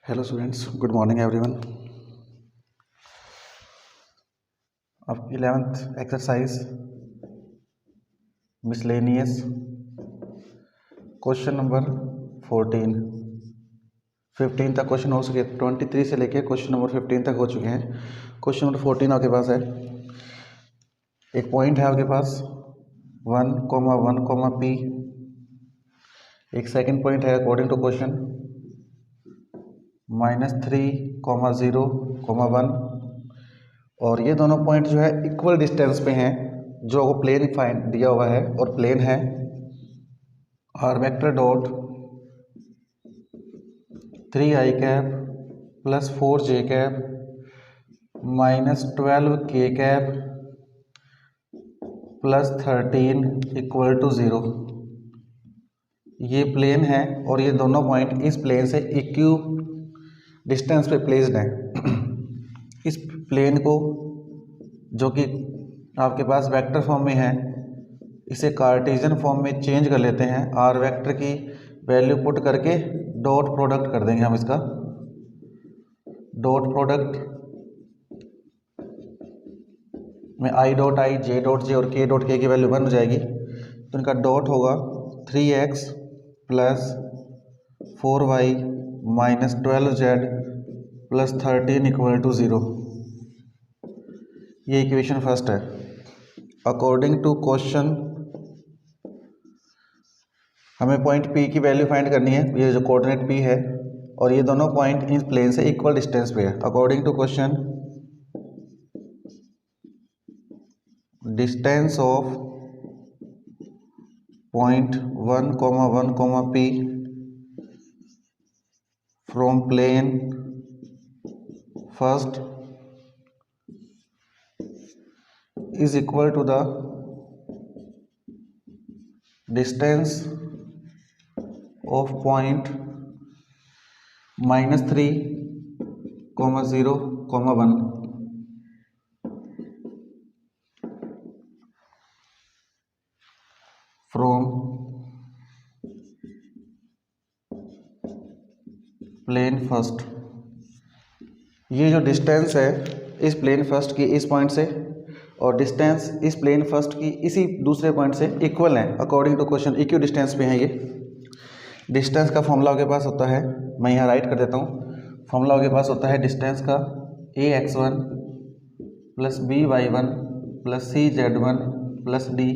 Hello students, good morning everyone. अब 11th exercise miscellaneous question number 14 15 तक question हो चुके, 23 से लेके क्वेश्चन नंबर 15 तक हो चुके हैं। क्वेश्चन नंबर 14 आपके पास है, एक पॉइंट है आपके पास 1, 1, P। एक सेकंड पॉइंट है अकॉर्डिंग टू क्वेश्चन -3, 0, 1। और ये दोनों पॉइंट जो है इक्वल डिस्टेंस पे हैं, जो प्लेन फाइंड दिया हुआ है और प्लेन है are vector dot 3i cap plus 4j cap -12k cap plus 13 equal to 0। ये प्लेन है और ये दोनों पॉइंट इस प्लेन से इक्यू डिस्टेंस पे प्लेस्ड हैं। इस प्लेन को, जो कि आपके पास वेक्टर फॉर्म में है, इसे कार्टेशियन फॉर्म में चेंज कर लेते हैं। आर वेक्टर की वैल्यू पुट करके डॉट प्रोडक्ट कर देंगे हम इसका। डॉट प्रोडक्ट में I dot I, J dot J और के डॉट के की वैल्यू 1 हो जाएगी, तो इनका डॉट होगा 3x plus 4y minus 12z plus 13 equal to 0। ये इक्वेशन फर्स्ट है। अकॉर्डिंग टू क्वेश्चन हमें पॉइंट P की वैल्यू फाइंड करनी है। ये जो कोऑर्डिनेट P है और ये दोनों पॉइंट इस प्लेन से इक्वल डिस्टेंस पे है। According to question distance of point 1, 1, P from plane first is equal to the distance of point -3, 0, 1 from plane first. ये जो डिस्टेंस है इस प्लेन फर्स्ट की इस पॉइंट से और डिस्टेंस इस प्लेन फर्स्ट की इसी दूसरे पॉइंट से इक्वल है। अकॉर्डिंग टू क्वेश्चन इक्यू डिस्टेंस पे है। ये डिस्टेंस का फॉर्मूला आपके पास होता है, मैं यहाँ राइट कर देता हूँ। फॉर्मूला आपके पास होता है डिस्टेंस का ax1 plus by1 plus cz1 plus d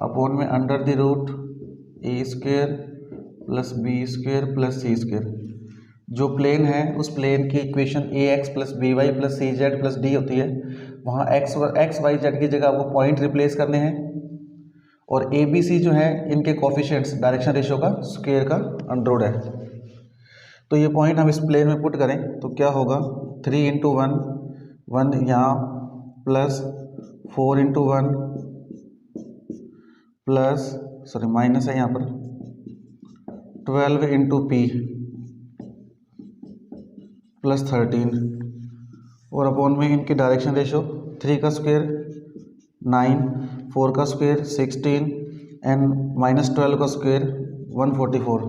upon में under the root a² plus b² plus c²। जो प्लेन है उस प्लेन की equation ax plus by plus cz plus d होती है। वहाँ x y z की जगह आपको पॉइंट रिप्लेस करने हैं और a b c जो है इनके कोफिशिएंट्स डायरेक्शन रेशियो का स्क्वायर का अंडर रूट है। तो ये पॉइंट हम इस प्लेन में पुट करें तो क्या होगा, 3 इंटू 1 यहाँ प्लस 4 इंटू 1 प्लस माइनस है यहाँ पर 12 इंटू पी प्लस 13 और अपॉन में इनकी डायरेक्शन रेशो 3 का स्क्वायर 9, 4 का स्क्वायर 16 एंड -12 का स्क्वायर 144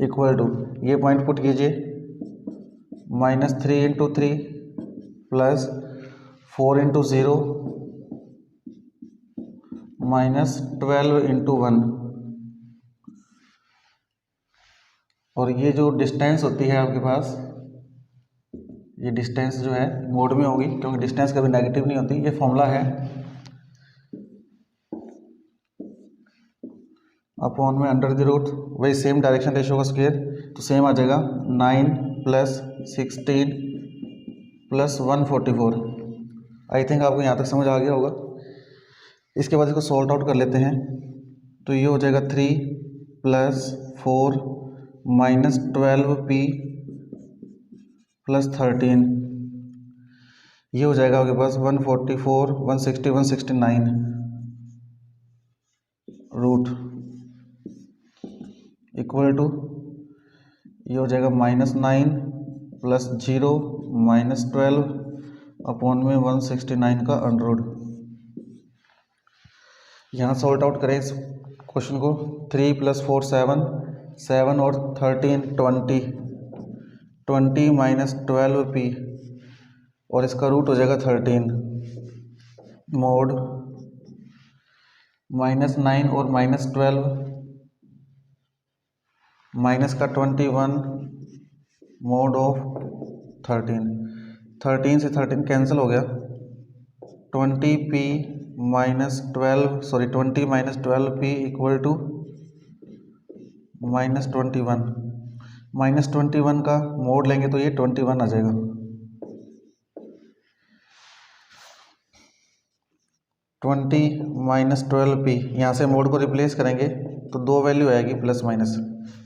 इक्वल टू, ये पॉइंट पुट कीजिए, -3 into 3 plus 4 into 0 minus 12 into 1। और ये जो डिस्टेंस होती है आपके पास, ये डिस्टेंस जो है मोड में होगी क्योंकि डिस्टेंस कभी नेगेटिव नहीं होती। ये फॉर्मूला है अपॉन में अंडर द रूट, वही सेम डायरेक्शन रेशियो का स्क्वायर, तो सेम आ जाएगा 9 प्लस 16 प्लस 144। आई थिंक आपको यहाँ तक समझ आ गया होगा। इसके बाद इसको सॉल्ट आउट कर लेते हैं तो ये हो जाएगा 3 प्लस 4 माइनस 12p प्लस 13, ये हो जाएगा आपके पास 144, 160, 169 रूट इक्वल टू, ये हो जाएगा -9 प्लस 0 माइनस 12 अपॉन में 169 का अंडर रूट। यहाँ सॉल्ट आउट करें इस क्वेश्चन को, 3 प्लस 4 7 7 और 13 20, 20 माइनस 12p और इसका रूट हो जाएगा 13 मोड -9 और -12 माइनस का 21 मोड ऑफ 13, 13 से 13 कैंसिल हो गया, 20p minus 12 sorry 20 minus 12p equal to -21, -21 का मोड लेंगे तो ये 21 आ जाएगा। ट्वेंटी माइनस 12p यहाँ से मोड को रिप्लेस करेंगे तो दो वैल्यू आएगी प्लस माइनस,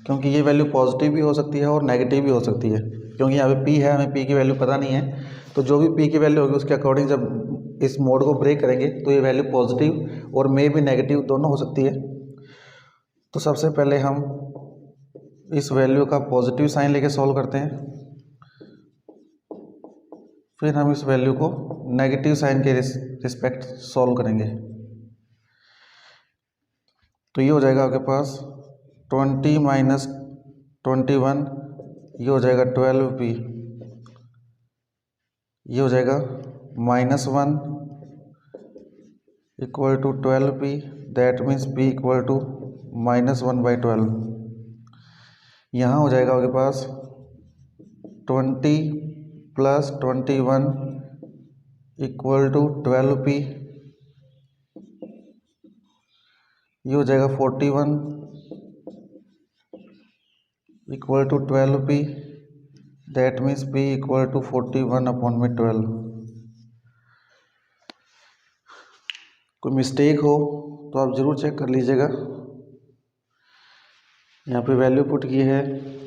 क्योंकि ये वैल्यू पॉजिटिव भी हो सकती है और नेगेटिव भी हो सकती है, क्योंकि यहाँ पे p है, हमें p की वैल्यू पता नहीं है। तो जो भी p की वैल्यू होगी उसके अकॉर्डिंग जब इस मोड को ब्रेक करेंगे तो ये वैल्यू पॉजिटिव और मे भी नेगेटिव दोनों हो सकती है। तो सबसे पहले हम इस वैल्यू का पॉजिटिव साइन लेके सॉल्व करते हैं, फिर हम इस वैल्यू को नेगेटिव साइन के रिस्पेक्ट सॉल्व करेंगे। तो ये हो जाएगा आपके पास 20 माइनस 21, ये हो जाएगा 12p, ये हो जाएगा -1 equal to 12p, that means p equal to -1/12। यहाँ हो जाएगा आपके पास 20 प्लस 21 इक्वल टू 12p, ये हो जाएगा 41 equal to 12p, that means p equal to 41/12। कोई मिस्टेक हो तो आप ज़रूर चेक कर लीजिएगा। यहाँ पे वैल्यू पुट की है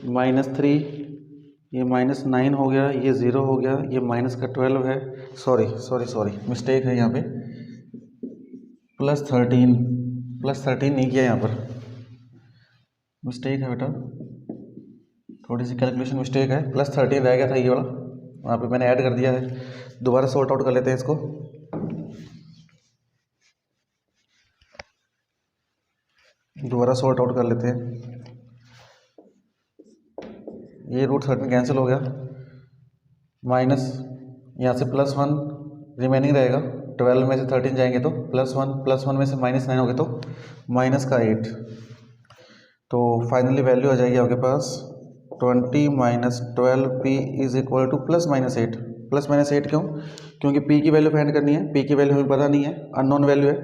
-3, ये -9 हो गया, ये 0 हो गया, ये माइनस का 12 है, सॉरी मिस्टेक है यहाँ पे, +13 नहीं किया, यहाँ पर मिस्टेक है बेटा, थोड़ी सी कैलकुलेशन मिस्टेक है, +13 रह गया था ये वाला, वहाँ पे मैंने ऐड कर दिया है। दोबारा सॉर्ट आउट कर लेते हैं इसको। दोबारा सॉर्ट आउट कर लेते हैं। ये रूट 13 कैंसिल हो गया, माइनस यहाँ से +1 रिमेनिंग रहेगा, 12 में से 13 जाएंगे तो +1 में से -9 हो गए तो -8। तो फाइनली वैल्यू आ जाएगी आपके पास 20 minus 12p is equal to +-8। +-8 क्यों? क्योंकि p की वैल्यू फाइंड करनी है, p की वैल्यू हमें पता नहीं है, अननोन वैल्यू है।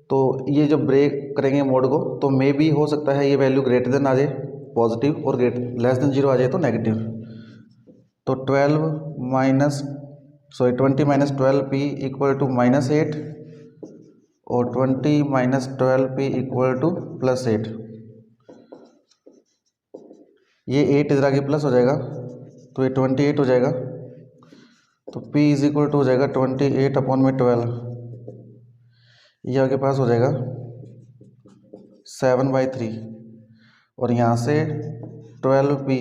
तो ये जब ब्रेक करेंगे मोड को तो मे भी हो सकता है ये वैल्यू ग्रेटर देन आ जाए पॉजिटिव और लेस देन 0 आ जाए तो नेगेटिव। तो 20 माइनस 12p इक्वल टू -8 और 20 माइनस 12p इक्वल टू +8। ये 8 इधर आगे प्लस हो जाएगा तो ये 28 हो जाएगा। तो p इज इक्वल टू हो जाएगा 28/12, ये आपके पास हो जाएगा 7/3 और यहाँ से 12p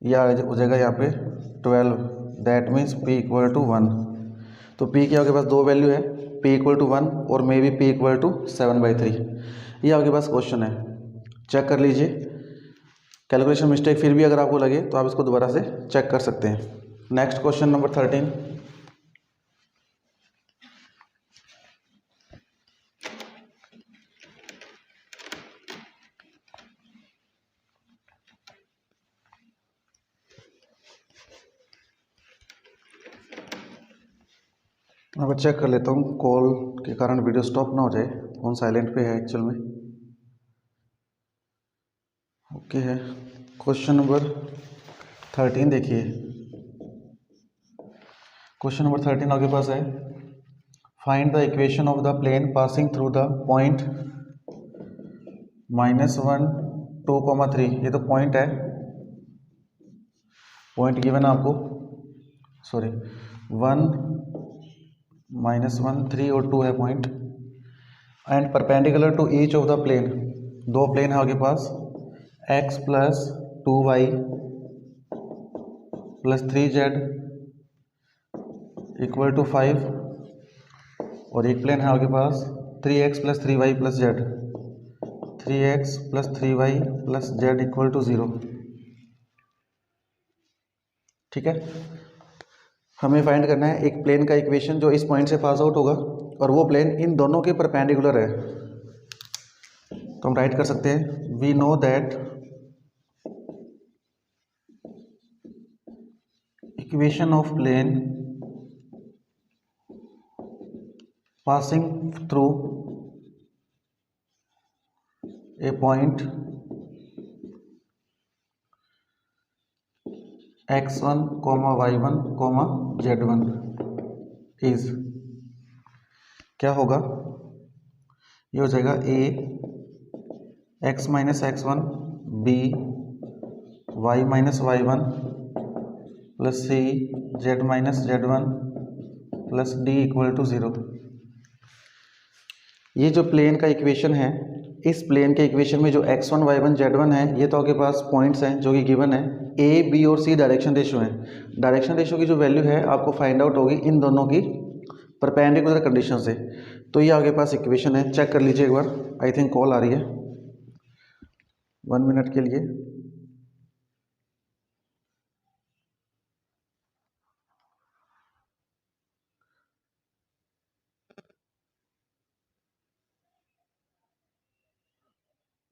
यह हो जाएगा यहाँ पे 12, that means p equal to 1। तो p की आपके पास दो वैल्यू है, p इक्वल टू 1 और maybe p equal to 7/3। ये आपके पास क्वेश्चन है, चेक कर लीजिए। कैलकुलेशन मिस्टेक फिर भी अगर आपको लगे तो आप इसको दोबारा से चेक कर सकते हैं। Next question number 13। अब चेक कर लेता हूँ, कॉल के कारण वीडियो स्टॉप ना हो जाए, फोन साइलेंट पे है एक्चुअल में। ओके है, क्वेश्चन नंबर 13 देखिए। क्वेश्चन नंबर 13 आपके पास है, find the equation of the plane passing through the point -1 2,3। ये तो पॉइंट है, पॉइंट गिवन है आपको, 1 -1 3 और 2 है point, and perpendicular to each of the plane. दो प्लेन है आपके पास, x + 2y + 3z = 5 और एक प्लेन है आपके पास 3x + 3y + z, 3x plus 3y plus Z equal to 0। ठीक है, हमें फाइंड करना है एक प्लेन का इक्वेशन जो इस पॉइंट से पास आउट होगा और वो प्लेन इन दोनों के परपेंडिकुलर है। तो हम राइट कर सकते हैं, we know that equation of plane passing through a point x1, y1, z1 is, क्या होगा, ये हो जाएगा a x minus x1 b y minus y1 plus c z minus z1 plus d equal to 0। ये जो plane का equation है, इस प्लेन के इक्वेशन में जो x1 y1 z1 है, ये तो आपके पास पॉइंट्स हैं जो कि गिवन है। a b और c डायरेक्शन रेशियो है। डायरेक्शन रेशियो की जो वैल्यू है आपको फाइंड आउट होगी इन दोनों की परपेंडिकुलर कंडीशन से। तो ये आपके पास इक्वेशन है, चेक कर लीजिए एक बार। आई थिंक कॉल आ रही है, 1 मिनट के लिए।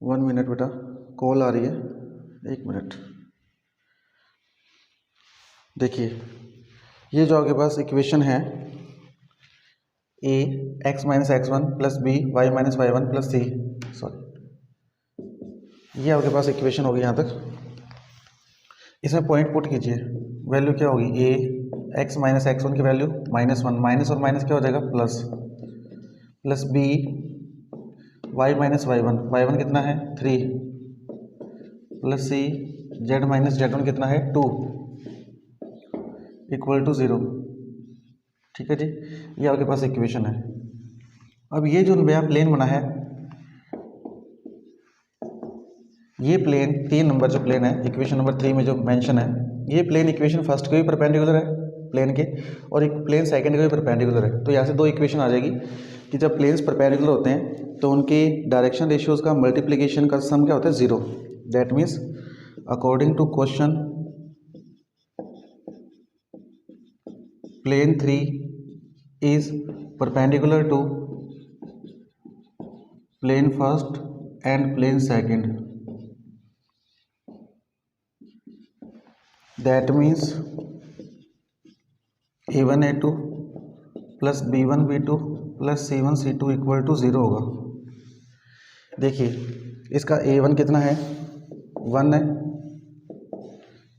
वन मिनट बेटा, कॉल आ रही है, 1 मिनट। देखिए, ये जो आपके पास इक्वेशन है a x minus x1 plus b y minus y1 plus c, sorry, ये आपके पास इक्वेशन होगी यहाँ तक। इसमें पॉइंट पुट कीजिए, वैल्यू क्या होगी, a x माइनस x1 की वैल्यू -1, माइनस और माइनस क्या हो जाएगा plus, plus b y minus y1 कितना है 3, plus c z minus z1 कितना है 2 इक्वल टू 0। ठीक है जी, ये आपके पास इक्वेशन है। अब ये जो नया प्लेन बना है, ये प्लेन 3 नंबर जो प्लेन है इक्वेशन नंबर 3 में जो मेंशन है, ये प्लेन इक्वेशन फर्स्ट के भी परपेंडिकुलर है प्लेन के, और एक प्लेन सेकंड के भी परपेंडिकुलर है। तो यहाँ से 2 इक्वेशन आ जाएगी कि जब प्लेन्स परपेंडिकुलर होते हैं तो उनके डायरेक्शन रेशियोज का मल्टीप्लिकेशन का सम क्या होता है 0। That means according to question plane 3 is perpendicular to plane first and plane second. That means a1 a2 plus b1 b2 plus c1 c2 equal to 0 होगा। देखिए, इसका a1 कितना है 1 है,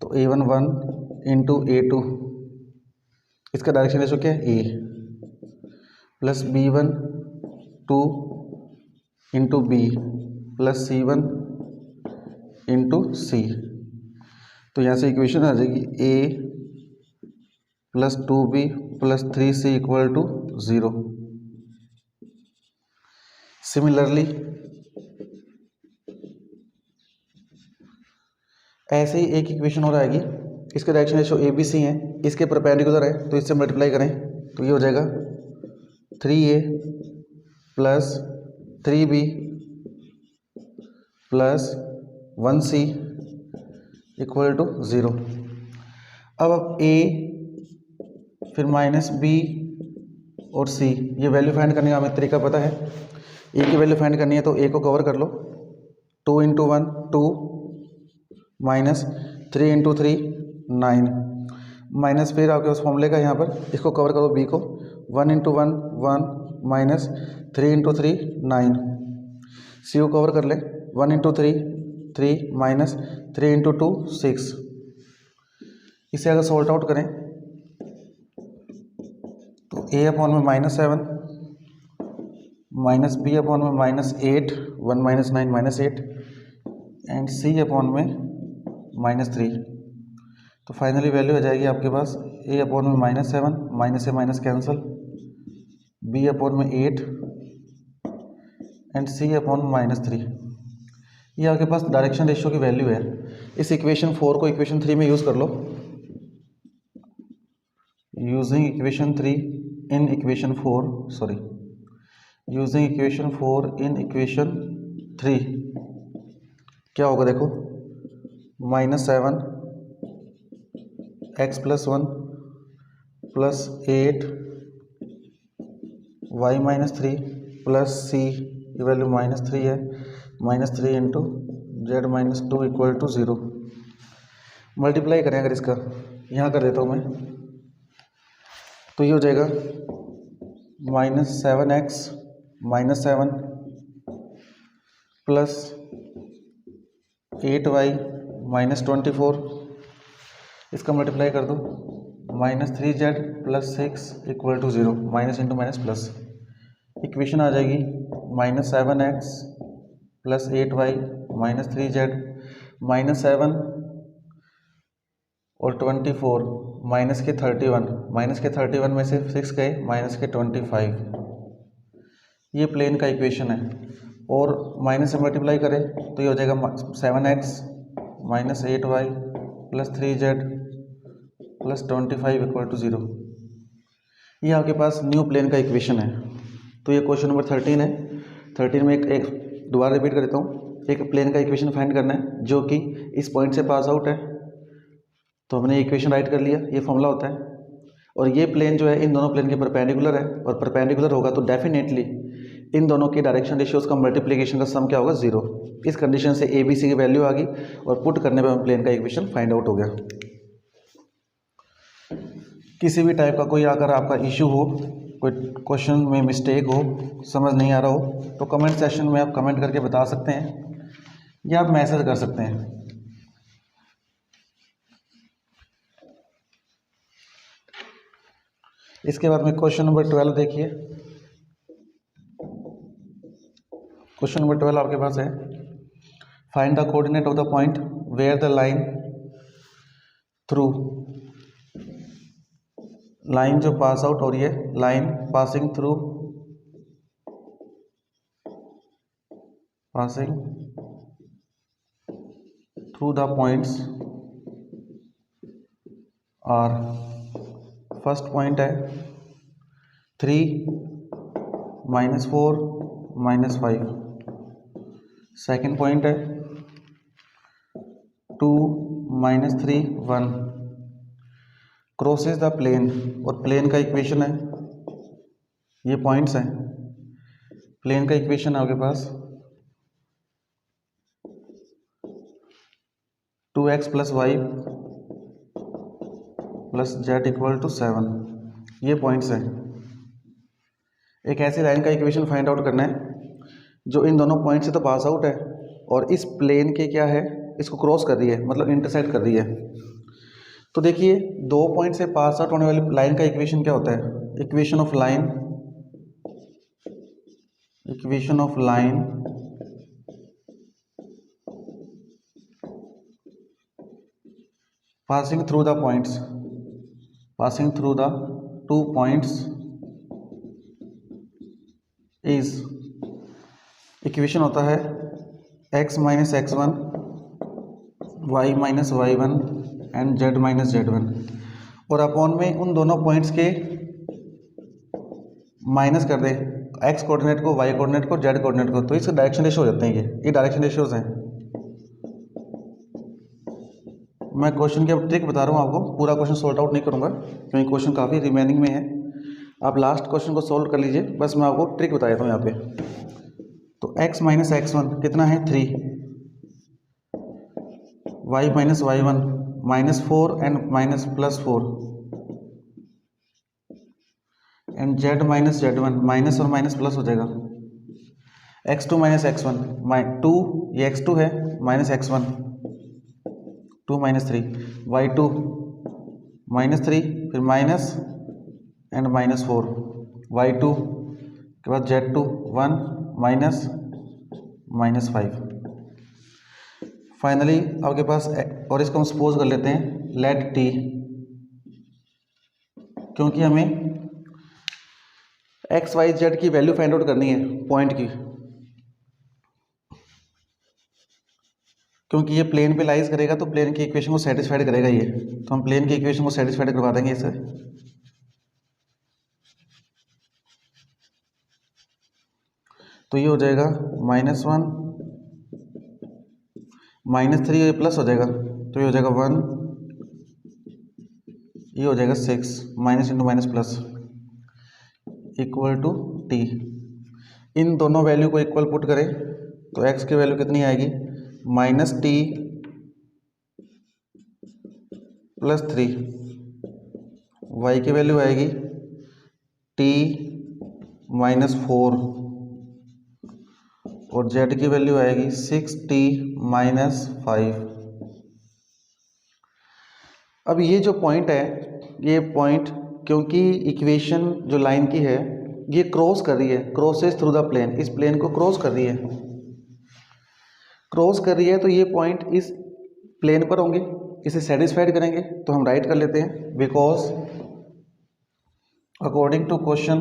तो a1 1 इंटू a2, इसका डायरेक्शन रेशियो क्या है a, plus b1 2 into b plus c1 into c. तो यहाँ से इक्वेशन आ जाएगी a plus 2b plus 3c equal to 0। Similarly ऐसे ही एक इक्वेशन और आएगी, इसके direction ratio a B c है, इसके परपेंडिकुलर है, तो इससे मल्टीप्लाई करें तो ये हो जाएगा 3a plus 3b plus 1c equal to 0। अब a फिर माइनस b और c, ये वैल्यू फाइंड करने का हमें तरीका पता है। a की वैल्यू फाइंड करनी है तो a को कवर कर लो, 2 इंटू 1 2 माइनस 3 इंटू 3 9, माइनस फिर आपके पास फॉर्मूले का यहाँ पर, इसको कवर करो b को, 1 इंटू 1 1 माइनस 3 इंटू 3 9, सी को कवर कर लें, 1 इंटू 3 3 माइनस 3 इंटू 2 6। इसे अगर सॉल्ट आउट करें तो a अपॉन में -7 माइनस b अपॉन में -8 1 माइनस 9 -8 एंड c अपॉन में -3। तो फाइनली वैल्यू आ जाएगी आपके पास a अपॉन में -7, माइनस से माइनस कैंसल, b अपॉन में 8 एंड c अपॉन में -3। ये आपके पास डायरेक्शन रेशियो की वैल्यू है। इस इक्वेशन 4 को इक्वेशन 3 में यूज़ कर लो। Using equation 3 in equation 4, sorry, using equation 4 in equation 3 क्या होगा देखो, -7 x+1 plus 8 y-3 plus c की वैल्यू -3 है, -3 into z-2 equal to 0। Multiply करें अगर इसका, यहाँ कर देता हूँ मैं, तो ये हो जाएगा -7x -7 प्लस 8y -24, इसका मल्टीप्लाई कर दो, -3z plus 6 equal to 0, minus into minus plus, equation आ जाएगी -7x प्लस 8y -3z -7 और 24 माइनस के 31 में से 6 गए, -25, ये प्लेन का इक्वेशन है। और माइनस से मल्टीप्लाई करें तो ये हो जाएगा 7x -8y plus 3z plus 25 equal to 0। ये आपके पास न्यू प्लेन का इक्वेशन है। तो ये क्वेश्चन नंबर 13 है। 13 में एक दोबारा रिपीट कर देता हूँ, एक प्लेन का इक्वेशन फाइंड करना है जो कि इस पॉइंट से पास आउट है। तो हमने इक्वेशन राइट कर लिया, ये फॉर्मूला होता है। और ये प्लेन जो है इन दोनों प्लेन के परपेंडिकुलर है, और परपेंडिकुलर होगा तो डेफिनेटली इन दोनों के डायरेक्शन रेशियोज का मल्टीप्लिकेशन का सम क्या होगा, 0। इस कंडीशन से ए बी सी की वैल्यू आ गई और पुट करने पर हम प्लेन का इक्वेशन फाइंड आउट हो गया। किसी भी टाइप का कोई अगर आपका इशू हो, कोई क्वेश्चन में मिस्टेक हो, समझ नहीं आ रहा हो, तो कमेंट सेक्शन में आप कमेंट करके बता सकते हैं या आप मैसेज कर सकते हैं। इसके बाद में क्वेश्चन नंबर 12 देखिए। क्वेश्चन नंबर 12 आपके पास है, find the coordinate of the point where the line through, line जो पास आउट हो रही है, line passing through the points और फर्स्ट पॉइंट है 3 -4 -5, सेकेंड पॉइंट है 2 -3 1, क्रॉसेस द प्लेन, और प्लेन का इक्वेशन है, ये पॉइंट्स हैं, प्लेन का इक्वेशन है आपके पास 2x + y + z equal to 7, ये पॉइंट्स हैं। एक ऐसी लाइन का इक्वेशन फाइंड आउट करना है जो इन दोनों पॉइंट से तो पास आउट है और इस प्लेन के क्या है, इसको क्रॉस कर रही है, मतलब इंटरसेक्ट कर रही है। तो देखिए, दो पॉइंट से पास आउट होने वाली लाइन का इक्वेशन क्या होता है, equation of line passing through the two points is, equation होता है x - x1 y - y1 and z - z1, और अपॉन में उन दोनों पॉइंट्स के माइनस कर दें, x कोऑर्डिनेट को, y कोऑर्डिनेट को, z कोऑर्डिनेट को, तो इसके डायरेक्शन रेशियो हो जाते हैं। ये डायरेक्शन रेशियोज हैं। मैं क्वेश्चन की अब ट्रिक बता रहा हूँ आपको, पूरा क्वेश्चन सॉल्व आउट नहीं करूँगा क्योंकि क्वेश्चन काफ़ी रिमेनिंग में है। आप लास्ट क्वेश्चन को सॉल्व कर लीजिए, बस मैं आपको ट्रिक बता देता हूँ यहाँ पे। तो x - x1 कितना है, 3, y - y1 -4 and +4, and z - z1 minus और माइनस प्लस हो जाएगा, x2 - x1 2, ये x2 है, -x1 2 - 3, y2 -3, फिर माइनस एंड -4, y2 के बाद z2 1 -5। फाइनली आपके पास, और इसको हम सपोज कर लेते हैं लेट t, क्योंकि हमें x y z की वैल्यू फाइंड आउट करनी है पॉइंट की, क्योंकि ये प्लेन पे लाइज करेगा तो प्लेन की इक्वेशन को सेटिस्फाइड करेगा ये, तो हम प्लेन की इक्वेशन को सेटिस्फाइड करवा देंगे इसे। तो ये हो जाएगा -1 -3 ये प्लस हो जाएगा, तो ये हो जाएगा 1, ये हो जाएगा 6, minus into minus plus equal to t. इन दोनों वैल्यू को इक्वल पुट करें तो x की वैल्यू कितनी आएगी, -t + 3, y की वैल्यू आएगी t - 4 और z की वैल्यू आएगी 6t - 5। अब ये जो पॉइंट है, ये पॉइंट क्योंकि इक्वेशन जो लाइन की है ये क्रॉस कर रही है, क्रॉसेस थ्रू द प्लेन, इस प्लेन को क्रॉस कर रही है, क्रॉस कर रही है, तो ये पॉइंट इस प्लेन पर होंगे, इसे सेटिस्फाइड करेंगे। तो हम राइट कर लेते हैं, because according to question,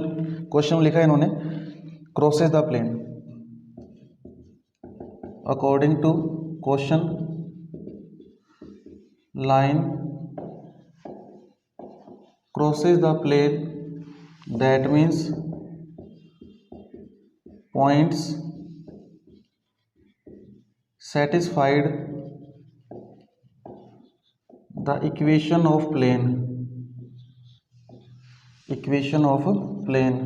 question में लिखा है इन्होंने crosses the plane, according to question line crosses the plane, that means points satisfied the equation of plane, equation of plane।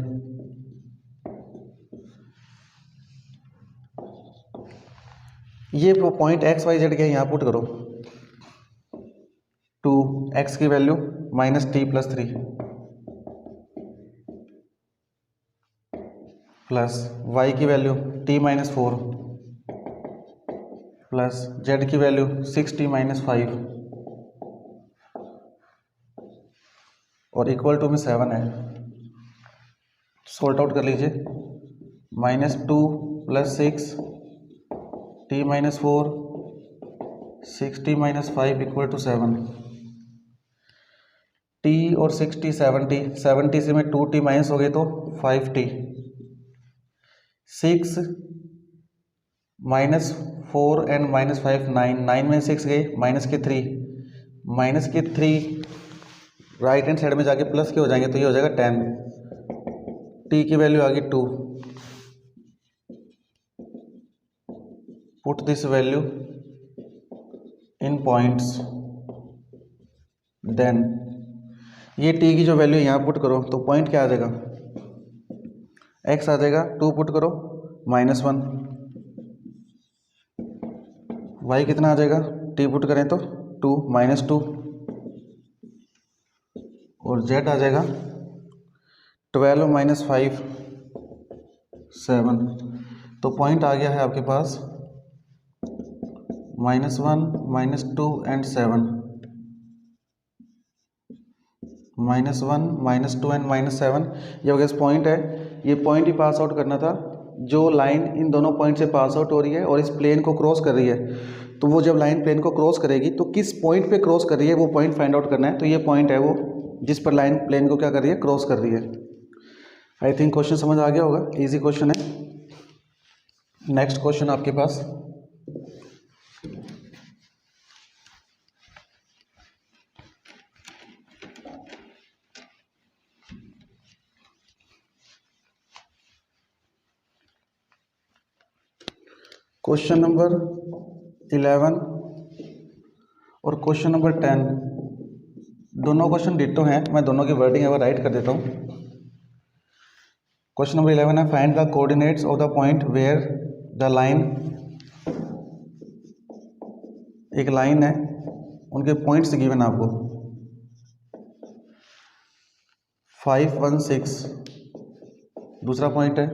ये पॉइंट एक्स वाई जेड क्या है, यहाँ पुट करो, 2 x की वैल्यू -t + 3 प्लस y की value t - 4 plus z की value 6t - 5 और equal to में 7 है। सॉल्ट आउट कर लीजिए, -2 + 6 t - 4 6t - 5 equal to 7। t और 6t 70, 70 से में 2t माइनस हो गए तो 5t, 6 - 4 एंड -5 9, 9 में 6 गए, -3 राइट हैंड साइड में जाके प्लस के हो जाएंगे, तो ये हो जाएगा 10। t की वैल्यू आ गई 2, put this value in points, then ये t की जो वैल्यू यहाँ पुट करो तो पॉइंट क्या आ जाएगा, x आ जाएगा, 2 पुट करो -1, y कितना आ जाएगा, t पुट करें तो 2 -2 और z आ जाएगा 12 - 5 7। तो पॉइंट आ गया है आपके पास -1 -2 एंड 7, -1 -2 एंड -7, ये हो गया पॉइंट है। ये पॉइंट ही पास आउट करना था, जो लाइन इन दोनों पॉइंट से पास आउट हो रही है और इस प्लेन को क्रॉस कर रही है, तो वो जब लाइन प्लेन को क्रॉस करेगी तो किस पॉइंट पे क्रॉस कर रही है वो पॉइंट फाइंड आउट करना है। तो ये पॉइंट है वो जिस पर लाइन प्लेन को क्या कर रही है, क्रॉस कर रही है। आई थिंक क्वेश्चन समझ आ गया होगा, इजी क्वेश्चन है। नेक्स्ट क्वेश्चन आपके पास, क्वेश्चन नंबर 11 और क्वेश्चन नंबर 10, दोनों क्वेश्चन डिटो हैं। मैं दोनों की वर्डिंग अगर राइट कर देता हूँ। क्वेश्चन नंबर 11 है, find the coordinates of the point where the line, एक लाइन है, उनके पॉइंट्स गिवन आपको 5 1 6, दूसरा पॉइंट है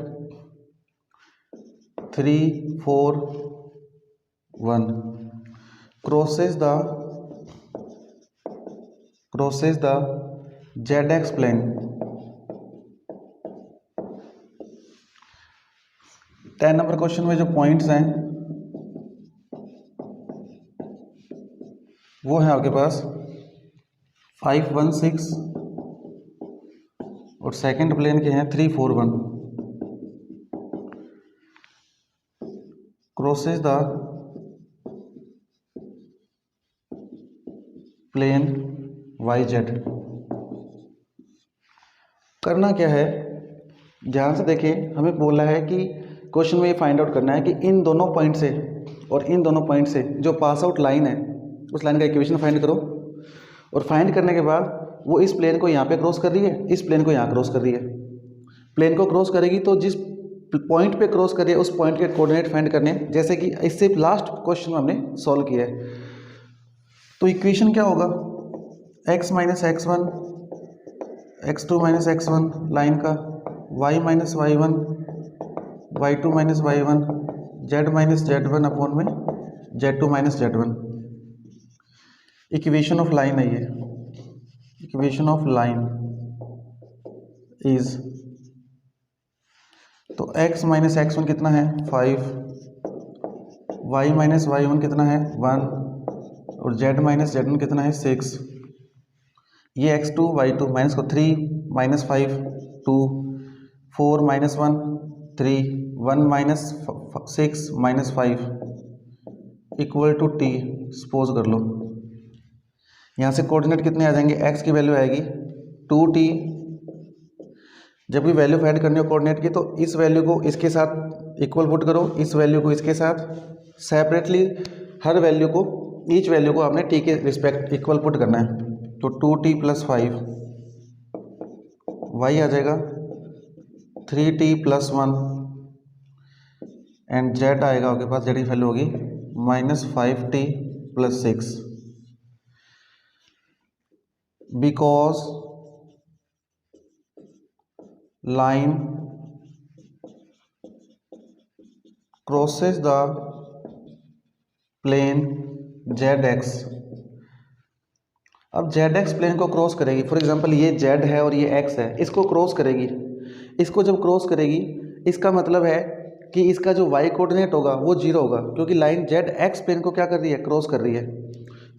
3 4 1, crosses the ZX plane. 10 number question में जो पॉइंट्स हैं वो है आपके पास 5 1 6 और सेकंड प्लेन के हैं 3 4 1, क्रॉसेस द प्लेन YZ। करना क्या है, ध्यान से देखिए, हमें बोला है कि क्वेश्चन में ये फाइंड आउट करना है कि इन दोनों पॉइंट से और इन दोनों पॉइंट से जो पास आउट लाइन है उस लाइन का इक्वेशन फाइंड करो, और फाइंड करने के बाद वो इस प्लेन को यहाँ पे क्रॉस कर रही है, इस प्लेन को यहाँ क्रॉस कर रही है। प्लेन को क्रॉस करेगी तो जिस पॉइंट पे क्रॉस करिए उस पॉइंट के कोऑर्डिनेट फाइंड करने हैं, जैसे कि इससे लास्ट क्वेश्चन में हमने सॉल्व किया है। तो इक्वेशन क्या होगा, x minus x1 x2 minus x1 line का, y minus y1 y2 minus y1 z minus z1 upon में z2 minus z1। Equation of line है ये। इक्वेशन ऑफ लाइन इज, तो x माइनस x1 कितना है 5, y minus y1 कितना है 1 और z माइनस z1 कितना है 6। ये x2 y2 माइनस को 3 minus 5 2 4 minus 1 3 1 minus 6 minus 5 equal to t। Suppose कर लो यहाँ से कोऑर्डिनेट कितने आ जाएंगे, x की वैल्यू आएगी 2t। जब भी वैल्यू फाइंड करनी हो कोऑर्डिनेट की तो इस वैल्यू को इसके साथ इक्वल पुट करो, इस वैल्यू को इसके साथ सेपरेटली, हर वैल्यू को, ईच वैल्यू को आपने t के रिस्पेक्ट इक्वल पुट करना है। तो 2t प्लस 5 y आ जाएगा 3t प्लस 1 एंड z आएगा आपके पास, z की वैल्यू होगी minus 5t plus 6, because line crosses the plane zx। अब zx प्लेन को क्रॉस करेगी, फॉर एग्जांपल ये z है और ये x है, इसको क्रॉस करेगी। इसको जब क्रॉस करेगी इसका मतलब है कि इसका जो y कोऑर्डिनेट होगा वो 0 होगा, क्योंकि लाइन zx प्लेन को क्या कर रही है, क्रॉस कर रही है।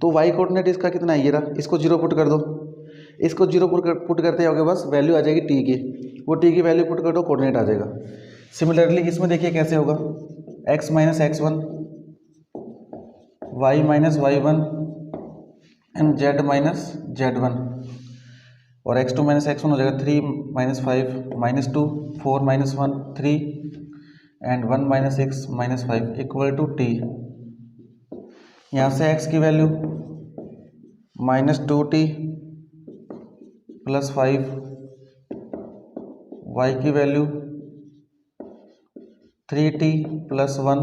तो y कोऑर्डिनेट इसका कितना है, ये रहा, इसको 0 पुट कर दो। इसको 0 पुट करते हैं बस वैल्यू आ जाएगी t की, वो t की वैल्यू पुट कर दो, कोऑर्डिनेट आ जाएगा। सिमिलरली इसमें देखिए कैसे होगा, x minus x1 y minus y1 and z minus z1, और x2 माइनस x1 हो जाएगा 3 minus 5 minus 2 4 minus 1 3 and 1 minus 6 minus 5 equal to t। यहाँ से x की value minus 2t plus 5, y की वैल्यू 3t प्लस 1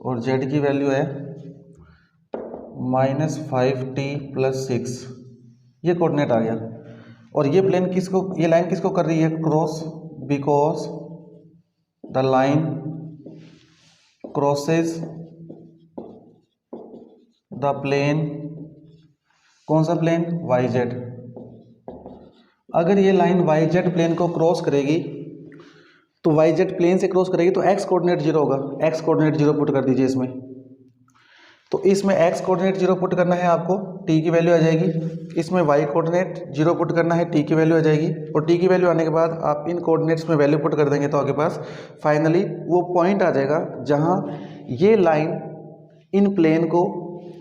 और z की value है माइनस 5t प्लस 6। ये कोऑर्डिनेट आ गया। और ये प्लेन किसको, ये लाइन किसको कर रही है, cross, because the line crosses the plane, कौन सा प्लेन, yz। अगर ये लाइन yz प्लेन को क्रॉस करेगी तो yz प्लेन से क्रॉस करेगी तो x कोऑर्डिनेट 0 होगा, x कोऑर्डिनेट 0 पुट कर दीजिए इसमें। तो इसमें x कोऑर्डिनेट 0 पुट करना है आपको, t की वैल्यू आ जाएगी। इसमें y कोऑर्डिनेट 0 पुट करना है, t की वैल्यू आ जाएगी। और t की वैल्यू आने के बाद आप इन कोऑर्डिनेट्स में वैल्यू पुट कर देंगे तो आपके पास फाइनली वो पॉइंट आ जाएगा जहां ये लाइन इन प्लेन को,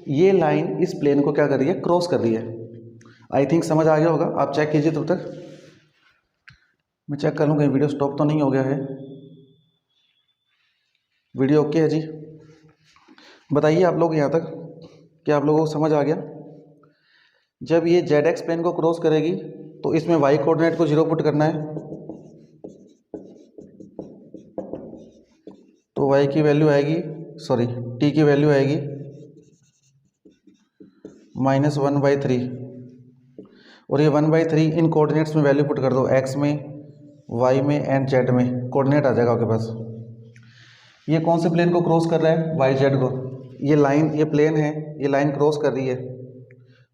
ये लाइन इस प्लेन को क्या कर रही है, क्रॉस कर रही है। आई थिंक समझ आ गया होगा, आप चेक कीजिए तब तक। मैं चेक कर लूँ कहीं वीडियो स्टॉप तो नहीं हो गया है। वीडियो ओके है जी, बताइए आप लोग यहाँ तक, क्या आप लोगों को समझ आ गया। जब ये zx प्लेन को क्रॉस करेगी तो इसमें y कोऑर्डिनेट को 0 पुट करना है, तो y की वैल्यू आएगी, सॉरी t की वैल्यू आएगी माइनस 1/3, और ये 1/3 इन कोऑर्डिनेट्स में वैल्यू पुट कर दो, x में, y में एंड z में, कोऑर्डिनेट आ जाएगा आपके पास। ये कौन से प्लेन को क्रॉस कर रहा है, yz को। ये लाइन, ये प्लेन है, ये लाइन क्रॉस कर रही है,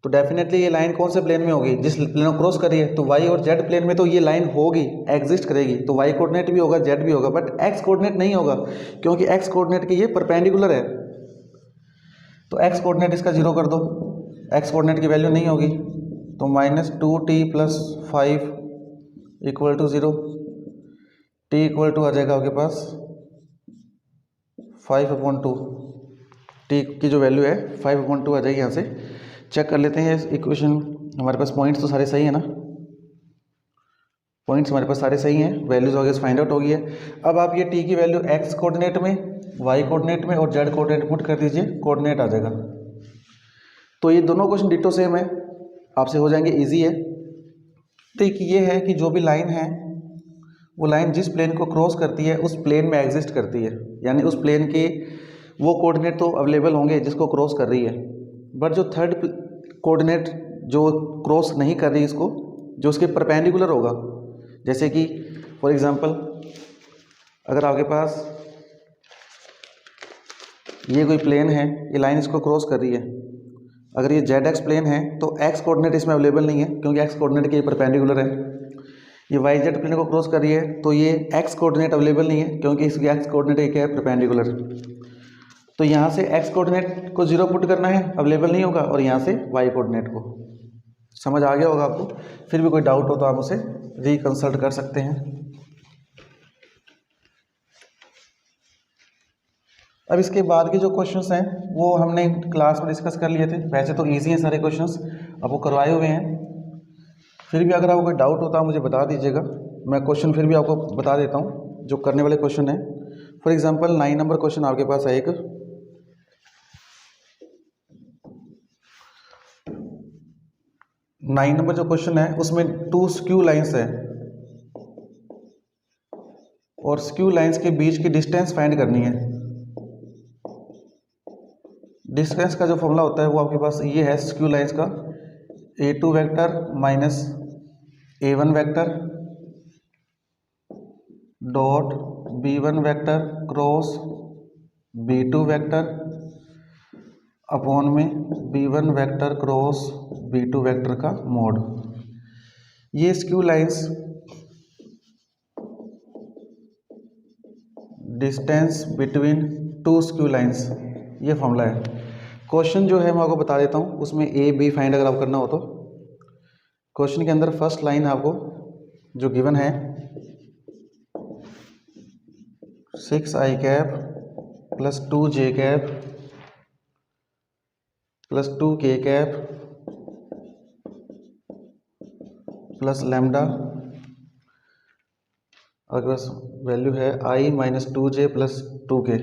तो डेफिनेटली ये लाइन कौन से प्लेन में होगी, जिस प्लेन को क्रॉस कर रही है। तो y और z प्लेन में तो ये लाइन होगी, एग्जिस्ट करेगी, तो y कोऑर्डिनेट भी होगा, z भी होगा, बट x कोऑर्डिनेट नहीं होगा, क्योंकि x कोऑर्डिनेट के ये परपेंडिकुलर है। तो x कोऑर्डिनेट इसका 0 कर दो, x कोऑर्डिनेट की वैल्यू नहीं होगी, तो minus 2t plus 5 equal to 0, t equal to आ जाएगा आपके पास 5/2। t की जो वैल्यू है 5/2 आ जाएगी। यहाँ से चेक कर लेते हैं इक्वेशन, हमारे पास पॉइंट्स तो सारे सही है ना। पॉइंट्स हमारे पास सारे सही हैं, वैल्यूज वगैरह फाइंड आउट हो गई है। अब आप ये टी की वैल्यू एक्स कोऑर्डिनेट में, वाई कोऑर्डिनेट में और जेड कोऑर्डिनेट पुट कर दीजिए, कोऑर्डिनेट आ जाएगा। तो ये दोनों क्वेश्चन डिटो सेम है, आपसे हो जाएंगे, इजी है। तो एक ये है कि जो भी लाइन है वो लाइन जिस प्लेन को क्रॉस करती है उस प्लेन में एग्जिस्ट करती है, यानी उस प्लेन के वो कोऑर्डिनेट तो अवेलेबल होंगे जिसको क्रॉस कर रही है, बट जो थर्ड कोऑर्डिनेट जो क्रॉस नहीं कर रही इसको, जो उसके परपेंडिकुलर होगा, जैसे कि फॉर एग्जांपल अगर आपके पास ये कोई प्लेन है, ये लाइन इसको क्रॉस कर रही है, अगर ये जेड एक्स प्लेन है तो एक्स कोऑर्डिनेट इसमें अवेलेबल नहीं है क्योंकि एक्स कोऑर्डिनेट के परपेंडिकुलर है। ये वाई जेड प्लेन को क्रॉस कर रही है तो ये एक्स कोऑर्डिनेट अवेलेबल नहीं है क्योंकि इसकी एक्स कोऑर्डिनेट एक है परपेंडिकुलर। तो यहाँ से एक्स कोऑर्डिनेट को 0 पुट करना है, अवेलेबल नहीं होगा, और यहाँ से वाई कोऑर्डिनेट को। समझ आ गया होगा आपको। फिर भी कोई डाउट हो तो आप उसे रिकंसल्ट कर सकते हैं। अब इसके बाद के जो क्वेश्चंस हैं वो हमने क्लास में डिस्कस कर लिए थे, वैसे तो इजी हैं सारे क्वेश्चंस, आपको करवाए हुए हैं। फिर भी अगर आपको कोई डाउट होता है मुझे बता दीजिएगा, मैं क्वेश्चन फिर भी आपको बता देता हूँ जो करने वाले क्वेश्चन हैं। फॉर एग्जांपल 9 नंबर क्वेश्चन आपके पास है एक, 9 नंबर जो क्वेश्चन है उसमें 2 स्क्यू लाइंस है और स्क्यू लाइंस के बीच की डिस्टेंस फाइंड करनी है। डिस्टेंस का जो फॉर्मूला होता है वो आपके पास ये है स्क्यू लाइंस का, a2 vector minus a1 vector dot b1 vector cross b2 vector upon में b1 vector cross b2 vector का मोड। ये skew lines distance between 2 skew lines, ये फॉर्मूला है। क्वेश्चन जो है मैं आपको बता देता हूँ, उसमें ए बी फाइंड अगर आप करना हो तो क्वेश्चन के अंदर फर्स्ट लाइन आपको जो गिवन है 6i cap plus 2j cap plus 2k cap plus lambda, आपके पास वैल्यू है i minus 2j plus 2k।